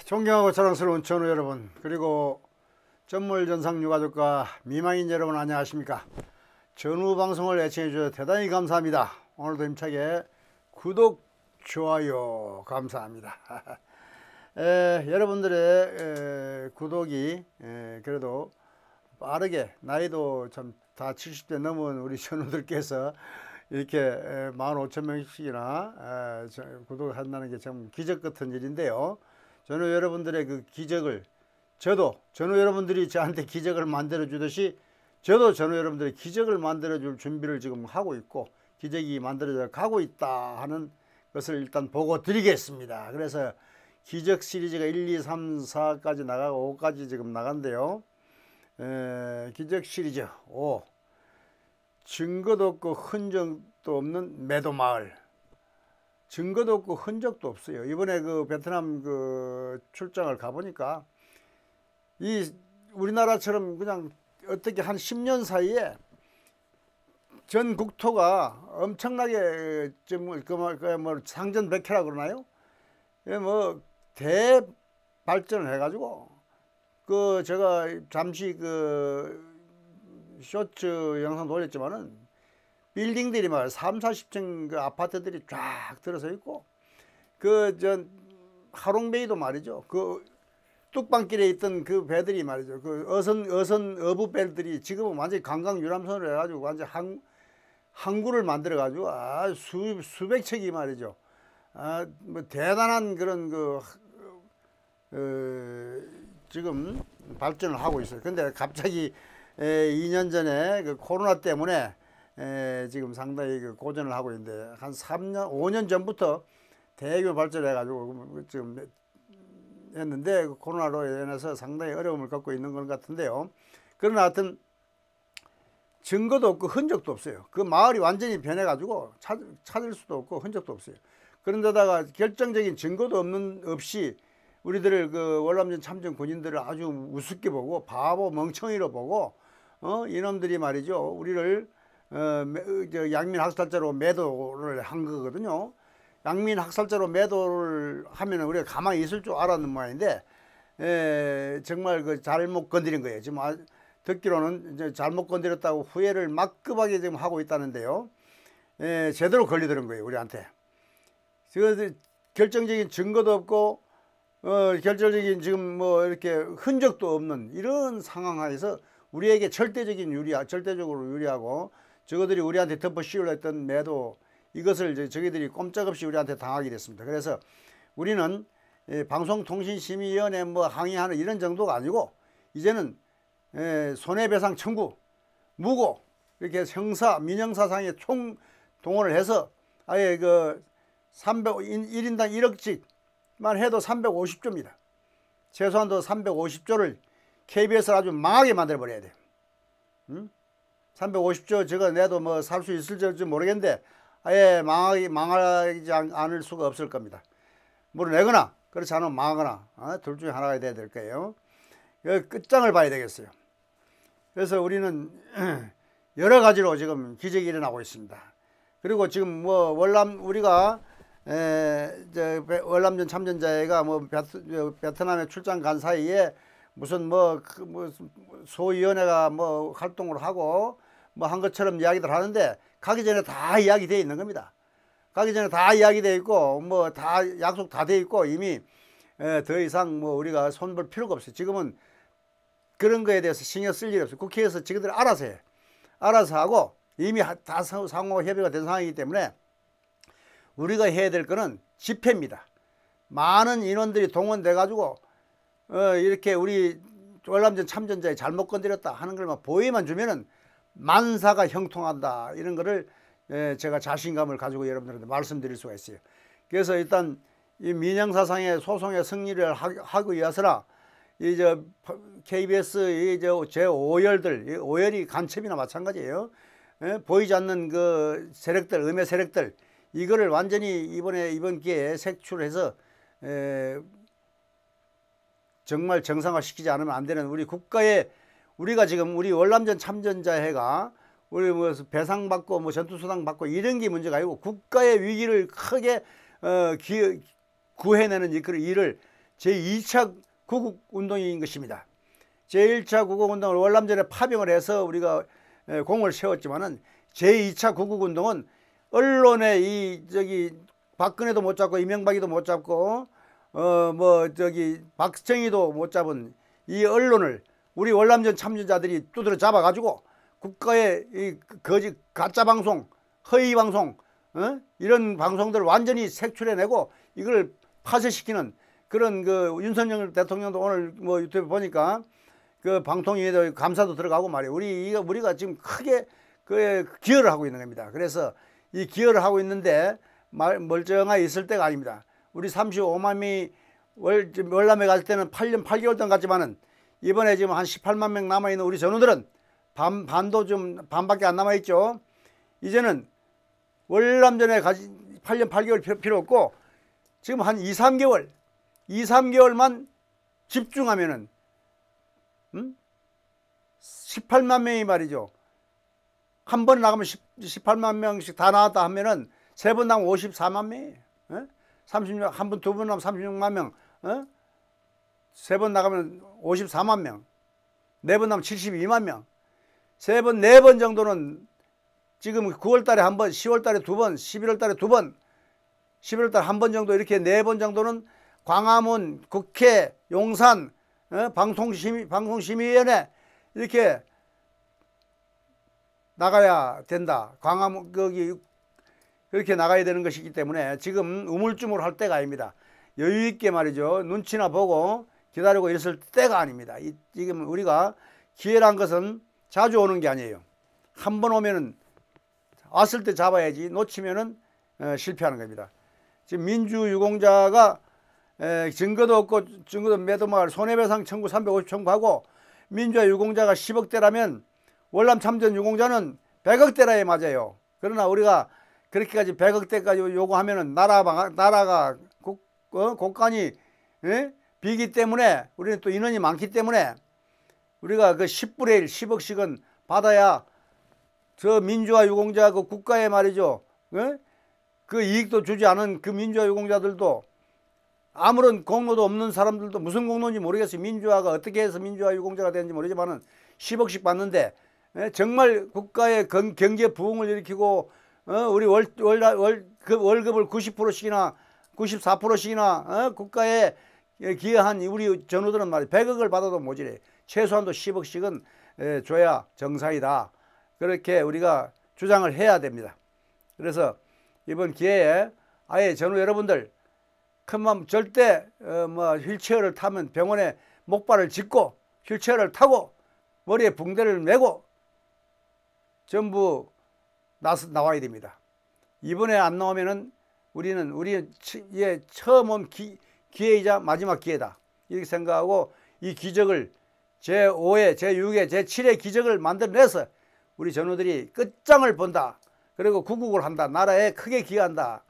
존경하고 자랑스러운 전우 여러분, 그리고 전몰전상 유가족과 미망인 여러분, 안녕하십니까? 전우 방송을 애청해 주셔서 대단히 감사합니다. 오늘도 힘차게 구독, 좋아요 감사합니다. 여러분들의 구독이 그래도 빠르게, 나이도 참 다 70대 넘은 우리 전우들께서 이렇게 15,000명씩이나 구독을 한다는 게 참 기적 같은 일인데요. 전우 여러분들의 그 기적을, 전우 여러분들이 저한테 기적을 만들어 주듯이 저도 전우 여러분들의 기적을 만들어 줄 준비를 지금 하고 있고, 기적이 만들어져 가고 있다 하는 것을 일단 보고 드리겠습니다. 그래서 기적 시리즈가 1, 2, 3, 4까지 나가고 5까지 지금 나간대요. 기적 시리즈 5, 증거도 없고 흔적도 없는 매도마을. 증거도 없고 흔적도 없어요. 이번에 그 베트남 그 출장을 가보니까 이 우리나라처럼 그냥 어떻게 한 10년 사이에 전 국토가 엄청나게 뭐 상전백회라 그러나요? 뭐 대발전을 해가지고 그 제가 잠시 그 쇼츠 영상도 올렸지만은 빌딩들이 막 3, 40층 그 아파트들이 쫙 들어서 있고, 그 전 하롱베이도 말이죠. 그 뚝방길에 있던 그 배들이 말이죠. 그 어선 어부배들이 지금은 완전히 관광 유람선으로 해가지고 완전 항구를 만들어 가지고 수백 척이 말이죠. 뭐 대단한 그런 지금 발전을 하고 있어요. 근데 갑자기 2년 전에 그 코로나 때문에 지금 상당히 그 고전을 하고 있는데, 한 3년, 5년 전부터 대규모 발전을 해가지고 지금 했는데, 코로나로 인해서 상당히 어려움을 겪고 있는 것 같은데요. 그러나 하여튼 증거도 없고 흔적도 없어요. 그 마을이 완전히 변해가지고 찾을 수도 없고 흔적도 없어요. 그런데다가 결정적인 증거도 없이 우리들을 그 월남전 참전 군인들을 아주 우습게 보고 바보 멍청이로 보고 이놈들이 말이죠, 우리를 양민 학살자로 매도를 한 거거든요. 양민 학살자로 매도를 하면 우리가 가만히 있을 줄 알았는 모양인데, 정말 그 잘못 건드린 거예요. 지금 듣기로는 이제 잘못 건드렸다고 후회를 막급하게 지금 하고 있다는데요. 제대로 걸리더는 거예요, 우리한테. 결정적인 증거도 없고 결정적인 지금 뭐 이렇게 흔적도 없는 이런 상황 하에서 우리에게 절대적으로 유리하고, 저거들이 우리한테 덮어 씌우려 했던 매도, 이것을 이제 저희들이 꼼짝없이 우리한테 당하게 됐습니다. 그래서 우리는 방송통신심의위원회 뭐 항의하는 이런 정도가 아니고, 이제는 손해배상 청구, 무고, 이렇게 민형사상에 총동원을 해서 아예 그 1인당 1억씩만 해도 350조입니다. 최소한도 350조를 KBS를 아주 망하게 만들어 버려야 돼요. 350조 저거 내도 뭐 살 수 있을지 모르겠는데 아예 망하지 않을 수가 없을 겁니다. 물어내거나 그렇지 않으면 망하거나 둘 중에 하나가 돼야 될 거예요. 끝장을 봐야 되겠어요. 그래서 우리는 여러 가지로 지금 기적이 일어나고 있습니다. 그리고 지금 뭐 우리가 월남전 참전자회가 뭐 베트남에 출장 간 사이에 무슨 뭐 소위원회가 뭐 활동을 하고 뭐 한 것처럼 이야기들 하는데, 가기 전에 다 이야기되어 있는 겁니다. 가기 전에 다 이야기되어 있고 뭐 다 약속 다 되어 있고, 이미 더 이상 뭐 우리가 손볼 필요가 없어요. 지금은 그런 거에 대해서 신경 쓸 일이 없어요. 국회에서 지그들 알아서 해. 알아서 하고 이미 다 상호 협의가 된 상황이기 때문에 우리가 해야 될 거는 집회입니다. 많은 인원들이 동원돼 가지고 이렇게 우리 월남전 참전자의 잘못 건드렸다 하는 걸만 보여만 주면은 만사가 형통한다, 이런 거를 제가 자신감을 가지고 여러분들한테 말씀드릴 수가 있어요. 그래서 일단 이 민형사상의 소송의 승리를 하기 위해서나 이제 KBS 제 5열들, 오열이 간첩이나 마찬가지예요. 보이지 않는 그 세력들, 음해 세력들, 이거를 완전히 이번 기회에 색출해서 정말 정상화시키지 않으면 안 되는 우리 국가의, 우리가 지금 우리 월남전 참전자회가 우리 뭐 배상받고 뭐 전투수당 받고 이런 게 문제가 아니고, 국가의 위기를 크게 구해내는 그런 일을 제2차 구국운동인 것입니다. 제1차 구국운동을 월남전에 파병을 해서 우리가 공을 세웠지만은 제2차 구국운동은 언론의 박근혜도 못 잡고 이명박이도 못 잡고 박정희도 못 잡은 이 언론을 우리 월남전 참전자들이 두드려 잡아가지고 국가의 이 거짓 가짜 방송, 허위 방송, 이런 방송들을 완전히 색출해내고 이걸 파쇄시키는 그런 그 윤석열 대통령도 오늘 뭐 유튜브 보니까 그 방통위에도 감사도 들어가고 말이에요. 우리가 지금 크게 그 기여를 하고 있는 겁니다. 그래서 이 기여를 하고 있는데 멀쩡하게 있을 때가 아닙니다. 우리 35만 명이 월남에 갈 때는 8년 8개월 동안 갔지만은 이번에 지금 한 18만 명 남아있는 우리 전우들은 반밖에 안 남아있죠. 이제는 월남전에 8년 8개월 필요 없고 지금 한 2, 3개월만 집중하면은 18만 명이 말이죠. 한 번 나가면 18만 명씩 다 나왔다 하면은 세 번 나가면 54만 명이에요. 36, 한 번, 두 번 나가면 36만 명. 세 번 나가면 54만 명. 네 번 나가면 72만 명. 세 번, 네 번 정도는 지금 9월 달에 한 번, 10월 달에 두 번, 11월 달에 두 번, 11월 달에 한 번 정도 이렇게 네 번 정도는 광화문, 국회, 용산, 방송심의위원회 이렇게 나가야 된다. 광화문 거기 그렇게 나가야 되는 것이기 때문에 지금 우물쭈물할 때가 아닙니다. 여유 있게 말이죠. 눈치나 보고 기다리고 있을 때가 아닙니다. 지금 우리가 기회란 것은 자주 오는 게 아니에요. 한 번 오면은 왔을 때 잡아야지 놓치면은 실패하는 겁니다. 지금 민주유공자가 증거도 없고 증거도 매도말 손해배상 청구 350 청구하고 민주화 유공자가 10억대라면 월남 참전 유공자는 100억대라에 맞아요. 그러나 우리가 그렇게까지 100억대까지 요구하면은 나라가 국간이 비기 때문에 우리는 또 인원이 많기 때문에 우리가 그 10분의 1, 10억씩은 받아야 저 민주화 유공자 그 국가에 말이죠. 그 이익도 주지 않은 그 민주화 유공자들도 아무런 공로도 없는 사람들도 무슨 공로인지 모르겠어요. 민주화가 어떻게 해서 민주화 유공자가 되는지 모르지만은 10억씩 받는데 정말 국가의 경제 부흥을 일으키고 우리 월급을 90%씩이나 94%씩이나 국가에 기여한 우리 전우들은 말이에요. 100억을 받아도 모자래. 최소한도 10억씩은 줘야 정상이다. 그렇게 우리가 주장을 해야 됩니다. 그래서 이번 기회에 아예 전우 여러분들 큰맘 절대 휠체어를 타면 병원에 목발을 짚고 휠체어를 타고 머리에 붕대를 메고 전부 나와야 됩니다. 이번에 안 나오면은 우리 처음 온 기회이자 마지막 기회다. 이렇게 생각하고 이 기적을 제5회, 제6회, 제7회 기적을 만들어내서 우리 전우들이 끝장을 본다. 그리고 구국을 한다. 나라에 크게 기여한다.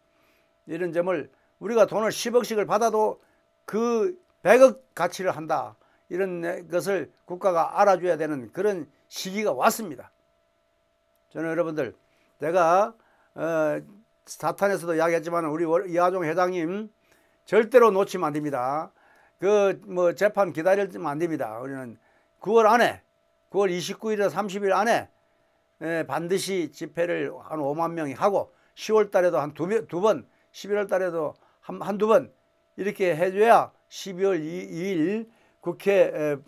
이런 점을 우리가 돈을 10억씩을 받아도 그 100억 가치를 한다. 이런 것을 국가가 알아줘야 되는 그런 시기가 왔습니다. 저는 여러분들 내가 사탄에서도 이야기했지만 우리 이하종 회장님 절대로 놓치면 안 됩니다. 재판 기다리면 안 됩니다. 우리는 9월 안에 9월 29일에서 30일 안에 반드시 집회를 한 5만 명이 하고 10월 달에도 한 두 번 11월 달에도 한두 번 이렇게 해줘야 12월 2일 국회가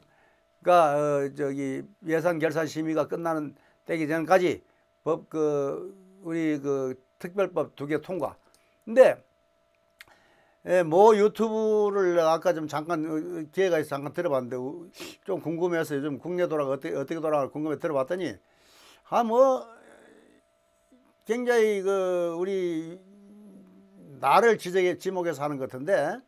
예산 결산 심의가 끝나는 때기 전까지 우리 특별법 2개 통과. 근데 뭐 유튜브를 아까 좀 잠깐 기회가 있어 잠깐 들어봤는데 좀 궁금해서 요즘 국내 돌아가 어떻게 돌아가 궁금해 들어봤더니 굉장히 우리 나를 지목해서 하는 것 같은데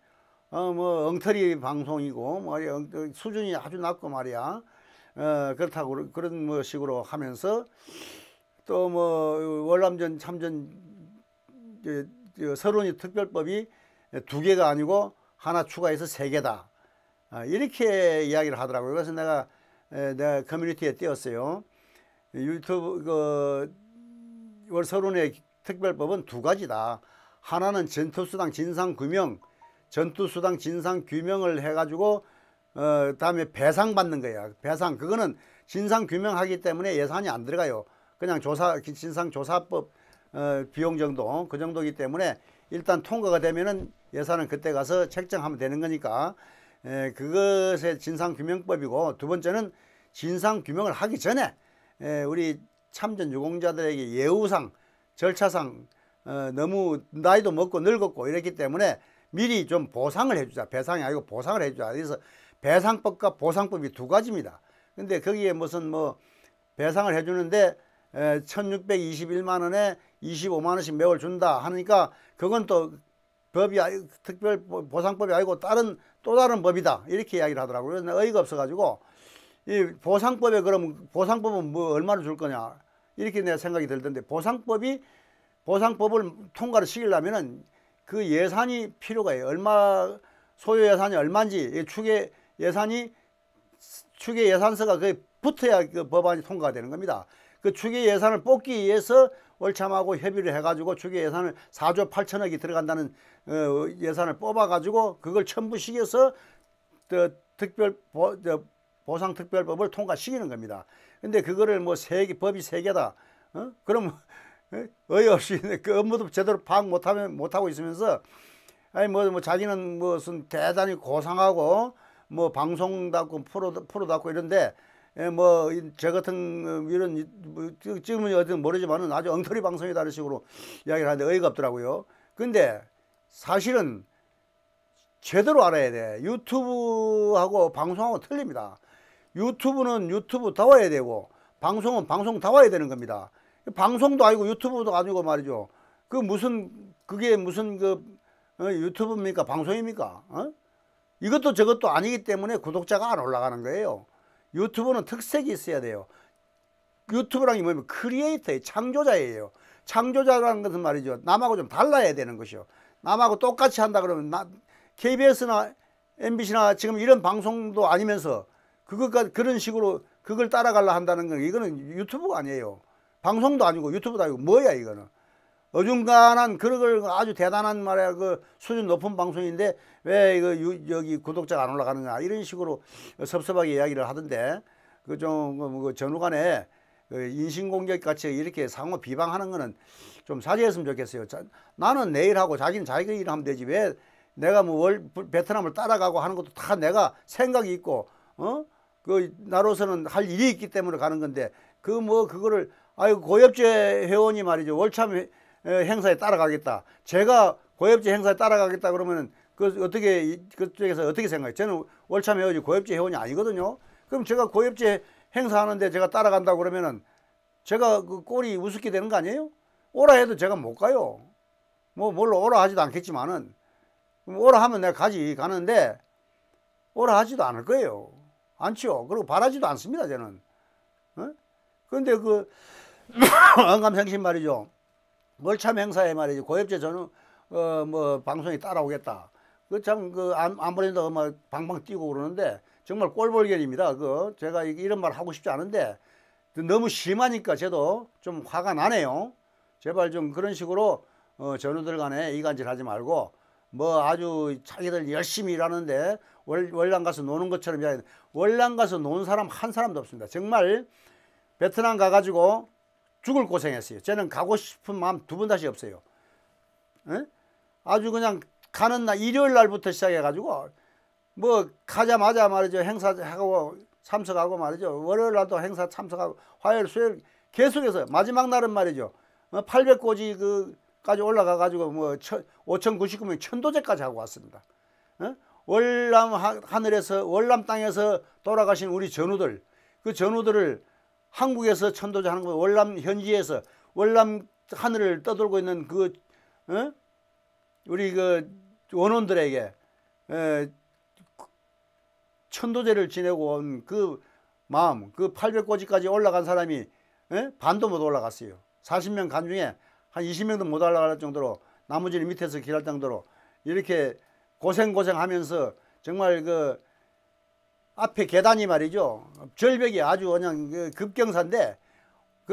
엉터리 방송이고 수준이 아주 낮고 말이야. 그렇다고 그런 식으로 하면서 또 월남전 참전 서론이 특별법이 2개가 아니고 하나 추가해서 3개다. 이렇게 이야기를 하더라고요. 그래서 내가 커뮤니티에 띄웠어요. 유튜브 서론의 특별법은 2가지다. 하나는 전투수당 진상규명, 전투수당 진상 규명을 해가지고 다음에 배상 받는 거야. 배상. 그거는 진상 규명하기 때문에 예산이 안 들어가요. 그냥 진상 조사법 비용 정도, 그 정도이기 때문에 일단 통과가 되면은 예산은 그때 가서 책정하면 되는 거니까 그것의 진상규명법이고, 두 번째는 진상규명을 하기 전에 우리 참전 유공자들에게 예우상, 절차상 너무 나이도 먹고 늙었고 이랬기 때문에 미리 좀 보상을 해주자. 배상이 아니고 보상을 해주자. 그래서 배상법과 보상법이 두 가지입니다. 근데 거기에 무슨 뭐 배상을 해주는데 1621만 원에 25만 원씩 매월 준다 하니까 그건 또 법이 특별 보상법이 아니고 또 다른 법이다, 이렇게 이야기를 하더라고요. 그래서 어이가 없어가지고 이 보상법에 그럼 보상법은 뭐 얼마를 줄 거냐 이렇게 내 생각이 들던데, 보상법을 통과를 시키려면은 그 예산이 필요가 해요. 소요 예산이 얼마인지 추계 예산서가 거의 붙어야 그 법안이 통과가 되는 겁니다. 그 추계 예산을 뽑기 위해서 월참하고 협의를 해가지고 추계 예산을 4조 8천억이 들어간다는 예산을 뽑아가지고 그걸 첨부시켜서 보상특별법을 통과시키는 겁니다. 근데 그거를 뭐 법이 세 개다. 그럼 어이없이 그 업무도 제대로 파악 못하고 있으면서 아니 뭐 자기는 무슨 대단히 고상하고 뭐 방송답고 프로답고 이런데 뭐 저 같은 이런 지금은 어떤 모르지만은 아주 엉터리 방송이다 이런 식으로 이야기를 하는데 어이가 없더라고요. 근데 사실은 제대로 알아야 돼. 유튜브하고 방송하고 틀립니다. 유튜브는 유튜브다워야 되고 방송은 방송다워야 되는 겁니다. 방송도 아니고 유튜브도 아니고 말이죠. 그게 무슨 유튜브입니까? 방송입니까? 이것도 저것도 아니기 때문에 구독자가 안 올라가는 거예요. 유튜브는 특색이 있어야 돼요. 유튜브라는 게 뭐냐면 크리에이터예요. 창조자예요. 창조자라는 것은 말이죠, 남하고 좀 달라야 되는 것이요. 남하고 똑같이 한다 그러면 KBS나 MBC나 지금 이런 방송도 아니면서 그런 식으로 그걸 따라가려 한다는 건 이거는 유튜브가 아니에요. 방송도 아니고 유튜브도 아니고 뭐야 이거는. 어중간한 그걸 아주 대단한 말이야 그 수준 높은 방송인데 왜 이거 여기 구독자가 안 올라가느냐 이런 식으로 섭섭하게 이야기를 하던데, 그 좀 전후간에 인신공격 같이 이렇게 상호 비방하는 거는 좀 자제했으면 좋겠어요. 나는 내 일하고 자기는 자기 일 하면 되지 왜 내가 뭐 베트남을 따라가고 하는 것도 다 내가 생각이 있고 나로서는 할 일이 있기 때문에 가는 건데 그거를 고엽제 회원이 말이죠 월참 행사에 따라가겠다, 제가 고엽제 행사에 따라가겠다 그러면은 그쪽에서 어떻게 생각해요? 저는 월참 회원이 고엽제 회원이 아니거든요. 그럼 제가 고엽제 행사하는데 제가 따라간다고 그러면은 제가 그 꼴이 우습게 되는 거 아니에요? 오라 해도 제가 못 가요. 뭐 물론 오라 하지도 않겠지만은 오라 하면 내가 가는데 오라 하지도 않을 거예요. 않죠. 그리고 바라지도 않습니다 저는. 그런데 언감생심 말이죠. 월참 행사에 말이죠 고엽제 저는 뭐 방송에 따라오겠다. 안 보낸다고 막 방방 뛰고 그러는데 정말 꼴불견입니다. 제가 이런 말 하고 싶지 않은데 너무 심하니까 저도 좀 화가 나네요. 제발 좀 그런 식으로 전우들 간에 이간질하지 말고 뭐 아주 자기들 열심히 일하는데 월남 가서 노는 것처럼 이야기. 월남 가서 노는 사람 한 사람도 없습니다. 정말 베트남 가가지고 죽을 고생했어요. 저는 가고 싶은 마음 두 번 다시 없어요. 아주 그냥 가는 날 일요일 날부터 시작해가지고 뭐 가자마자 말이죠 행사하고 참석하고 말이죠 월요일 날도 행사 참석하고 화요일 수요일 계속해서 마지막 날은 말이죠 800고지 까지 올라가가지고 뭐 5,099명 천도제까지 하고 왔습니다. 월남 하늘에서 월남 땅에서 돌아가신 우리 전우들, 그 전우들을 한국에서 천도제 하는 거, 월남 현지에서 월남 하늘을 떠돌고 있는 우리 원원들에게 천도제를 지내고 온 그 마음, 800고지까지 올라간 사람이 반도 못 올라갔어요. 40명 간 중에 한 20명도 못 올라갈 정도로 나머지는 밑에서 길할 정도로 이렇게 고생하면서 정말 앞에 계단이 말이죠 절벽이 아주 그냥 급경사인데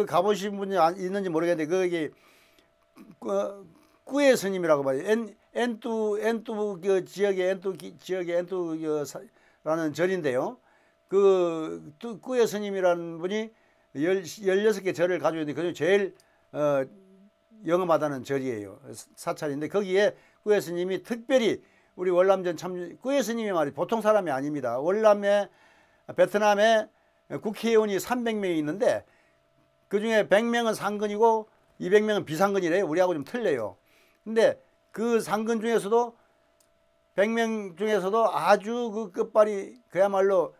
가보신 분이 있는지 모르겠는데 거기 꾸에 스님이라고 말이에요. 엔투 그 지역의 엔투라는 절인데요. 그 꾸에 스님이라는 분이 16개 절을 가지고 있는데 그중 제일 영험하다는 절이에요. 사찰인데 거기에 꾸에 스님이 특별히 우리 월남전 참 꾸에 스님이 말이 보통 사람이 아닙니다. 월남에 베트남에 국회의원이 300명이 있는데 그중에 100명은 상근이고 200명은 비상근이래요. 우리하고 좀 틀려요. 근데 그 상근 중에서도 100명 중에서도 아주 그 끝발이 그야말로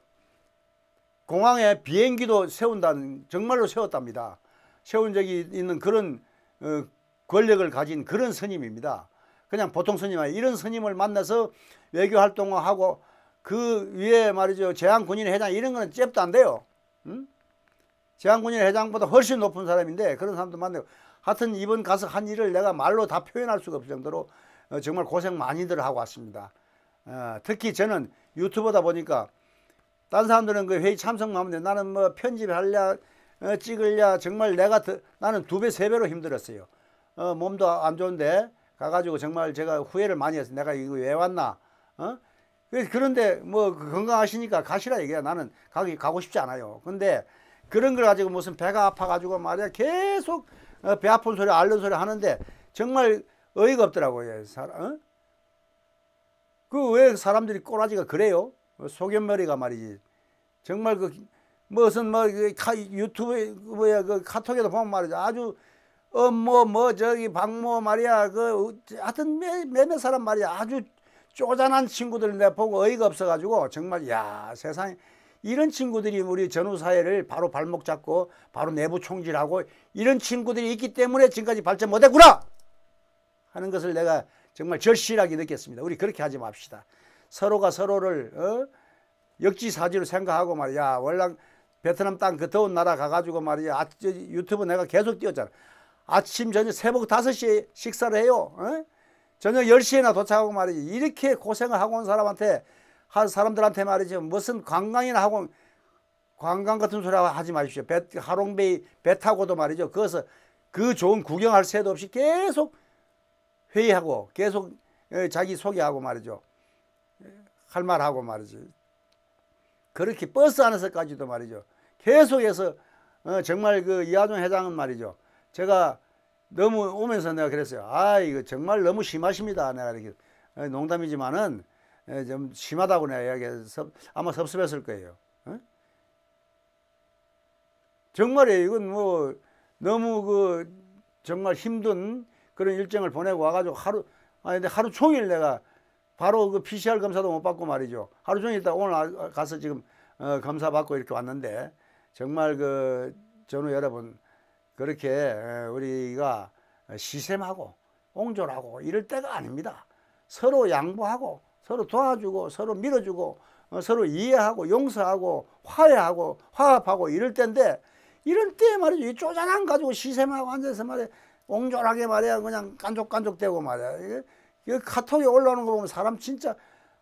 공항에 비행기도 세운다는, 정말로 세웠답니다. 세운 적이 있는 그런 권력을 가진 그런 스님입니다. 그냥 보통 스님 아니에요. 이런 스님을 만나서 외교 활동을 하고 그 위에 말이죠, 제한군인 회장 이런 거는 잽도 안 돼요. 응? 제한군인 회장보다 훨씬 높은 사람인데 그런 사람도 만나고, 하여튼 이번 가서 한 일을 내가 말로 다 표현할 수가 없을 정도로 정말 고생 많이들 하고 왔습니다. 특히 저는 유튜버다 보니까 딴 사람들은 그 회의 참석만 하면 돼. 나는 뭐 편집하랴 찍으랴 정말 나는 2배 3배로 힘들었어요. 몸도 안 좋은데 가가지고 정말 제가 후회를 많이 했어요. 내가 이거 왜 왔나. 그런데 뭐 건강하시니까 가시라 얘기야. 나는 가고 싶지 않아요. 근데 그런 걸 가지고 무슨 배가 아파가지고 말이야 계속 배 아픈 소리 앓는 소리 하는데 정말 어이가 없더라고요. 그 왜 사람들이 꼬라지가 그래요? 소견머리가 말이지. 정말 그 무슨 뭐 유튜브에 뭐야 그 카톡에도 보면 말이죠. 아주 저기 박모 말이야 그 하여튼 몇몇 사람 말이야 아주 쪼잔한 친구들 내가 보고 어이가 없어가지고 정말 야 세상에 이런 친구들이 우리 전후사회를 바로 발목 잡고 바로 내부 총질하고 이런 친구들이 있기 때문에 지금까지 발전 못했구나 하는 것을 내가 정말 절실하게 느꼈습니다. 우리 그렇게 하지 맙시다. 서로가 서로를 역지사지로 생각하고 말이야. 월남 베트남 땅 그 더운 나라 가가지고 말이야. 유튜브 내가 계속 띄웠잖아. 아침 저녁 새벽 5시에 식사를 해요. 저녁 10시에나 도착하고 말이지. 이렇게 고생을 하고 온 사람들한테 말이죠. 무슨 관광이나 하고 관광 같은 소리 하지 마십시오. 하롱베이 배 타고도 말이죠. 거기서 그 좋은 구경할 새도 없이 계속 회의하고 계속 자기 소개하고 말이죠. 할 말하고 말이죠. 그렇게 버스 안에서까지도 말이죠. 계속해서 정말 그 이하종 회장은 말이죠. 제가 너무 오면서 내가 그랬어요. 아 이거 정말 너무 심하십니다. 내가 이렇게 농담이지만은 좀 심하다고 내가 이야기해서 아마 섭섭했을 거예요. 정말이에요. 이건 뭐 너무 그 정말 힘든 그런 일정을 보내고 와가지고 하루 종일 내가 바로 그 PCR 검사도 못 받고 말이죠. 하루 종일 있다 오늘 가서 지금 검사 받고 이렇게 왔는데 정말 그 전후 여러분 그렇게 우리가 시샘하고 옹졸하고 이럴 때가 아닙니다. 서로 양보하고 서로 도와주고 서로 밀어주고 서로 이해하고 용서하고 화해하고 화합하고 이럴 때인데 이럴 때 말이죠. 이 쪼잔한 가지고 시샘하고 앉아서 말이야 옹졸하게 말이야 그냥 깐족깐족대고 말이야. 이게 카톡에 올라오는 거 보면 사람 진짜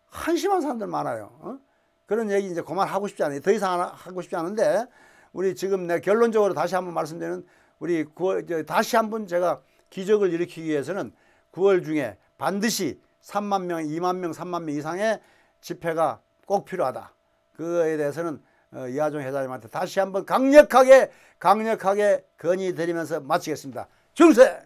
한심한 사람들 많아요. 그런 얘기 이제 그만하고 싶지 않아요. 더 이상 하고 싶지 않은데 우리 지금 내가 결론적으로 다시 한번 말씀드리는 우리 다시 한번 제가 기적을 일으키기 위해서는 9월 중에 반드시 3만 명, 2만 명, 3만 명 이상의 집회가 꼭 필요하다. 그거에 대해서는 이하종 회장님한테 다시 한번 강력하게 건의드리면서 마치겠습니다. 중세!